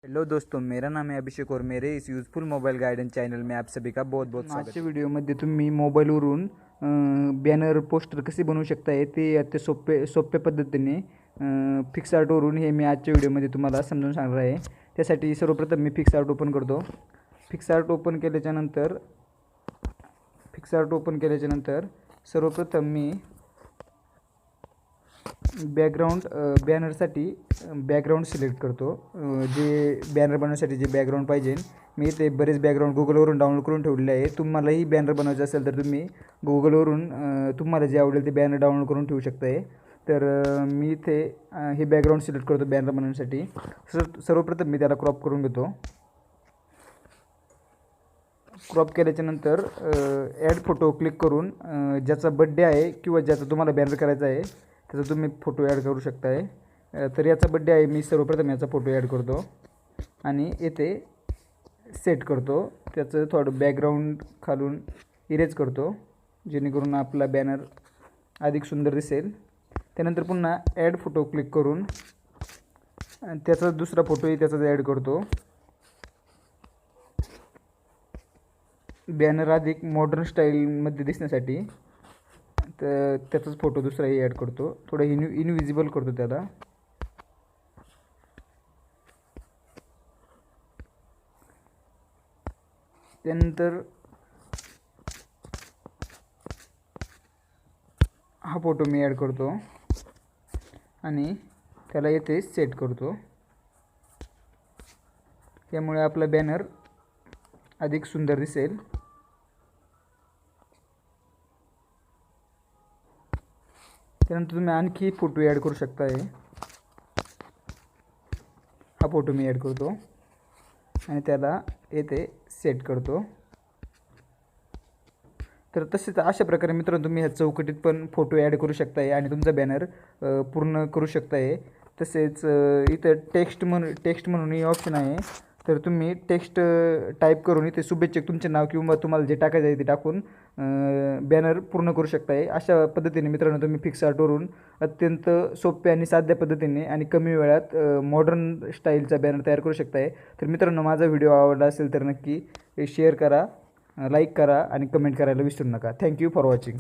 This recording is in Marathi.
हेलो दोस्तों, मेरा नाम है अभिषेक और मेरे इस यूज़फुल मोबाइल गाइडेंस चैनल में आप सभी का बहुत बहुत स्वागत है। आजच्या व्हिडिओमध्ये तुम्ही मोबाईलवरून बॅनर पोस्टर कसे बनवू शकताय ते अति सोप्या पद्धतीने फिक्स आर्टवरून हे मी आजच्या व्हिडिओमध्ये तुम्हाला समजून सांगणार आहे। त्यासाठी सर्वप्रथम मी फिक्स आर्ट ओपन करतो। फिक्स आर्ट ओपन केल्याच्या नंतर सर्वप्रथम मी बॅनरसाठी बॅकग्राऊंड सिलेक्ट करतो। जे बॅनर बनवण्यासाठी जे बॅकग्राऊंड पाहिजे मी ते बरेच बॅकग्राऊंड गुगलवरून डाउनलोड करून ठेवलेले आहे। तुम्हालाही बॅनर बनवायचं असेल तर तुम्ही गुगलवरून तुम्हाला जे आवडेल ते बॅनर डाउनलोड करून ठेवू शकता। तर मी इथे हे बॅकग्राऊंड सिलेक्ट करतो बॅनर बनवण्यासाठी। सर्वप्रथम मी त्याला क्रॉप करून घेतो। क्रॉप केल्याच्या नंतर ॲड फोटो क्लिक करून ज्याचा बड्डे आहे किंवा ज्याचा तुम्हाला बॅनर करायचा आहे त्याचा तुम्ही फोटो ॲड करू शकताय। तर याचा बड्डे आहे, मी सर्वप्रथम याचा फोटो ॲड करतो आणि येथे सेट करतो। त्याचं थोडं बॅकग्राऊंड खालून इरेज करतो जेणेकरून आपला बॅनर अधिक सुंदर दिसेल। त्यानंतर पुन्हा ॲड फोटो क्लिक करून त्याचा दुसरा फोटोही त्याचाच ॲड करतो। बॅनर अधिक मॉडर्न स्टाईलमध्ये दिसण्यासाठी तर त्याचाच फोटो दुसराही ॲड करतो। थोडं इनविजिबल करतो त्याला। त्यानंतर हा फोटो मी ॲड करतो आणि त्याला येथे सेट करतो। त्यामुळे आपला बॅनर अधिक सुंदर दिसेल। त्यानंतर तुम्ही आणखी फोटो ॲड करू शकताय। हा फोटो मी ॲड करतो आणि त्याला येथे सेट करतो। तर तसेच अशा प्रकारे मित्रांनो तुम्ही ह्या चौकटीत पण फोटो ॲड करू शकताय आणि तुमचा बॅनर पूर्ण करू शकताय। तसेच इथं टेक्स्ट म्हणून ऑप्शन आहे, तर तुम्ही टेक्स्ट टाईप करून इथे शुभेच्छक तुमचे नाव किंवा तुम्हाला जे टाकायचं आहे ते टाकून बॅनर पूर्ण करू शकताय। अशा पद्धतीने मित्रांनो तुम्ही फिक्स आर्टवरून अत्यंत सोप्या आणि साध्या पद्धतीने आणि कमी वेळात मॉडर्न स्टाईलचा बॅनर तयार करू शकताय। तर मित्रांनो, माझा व्हिडिओ आवडला असेल तर नक्की शेअर करा, लाईक करा आणि कमेंट करायला विसरू नका। Thank you for watching.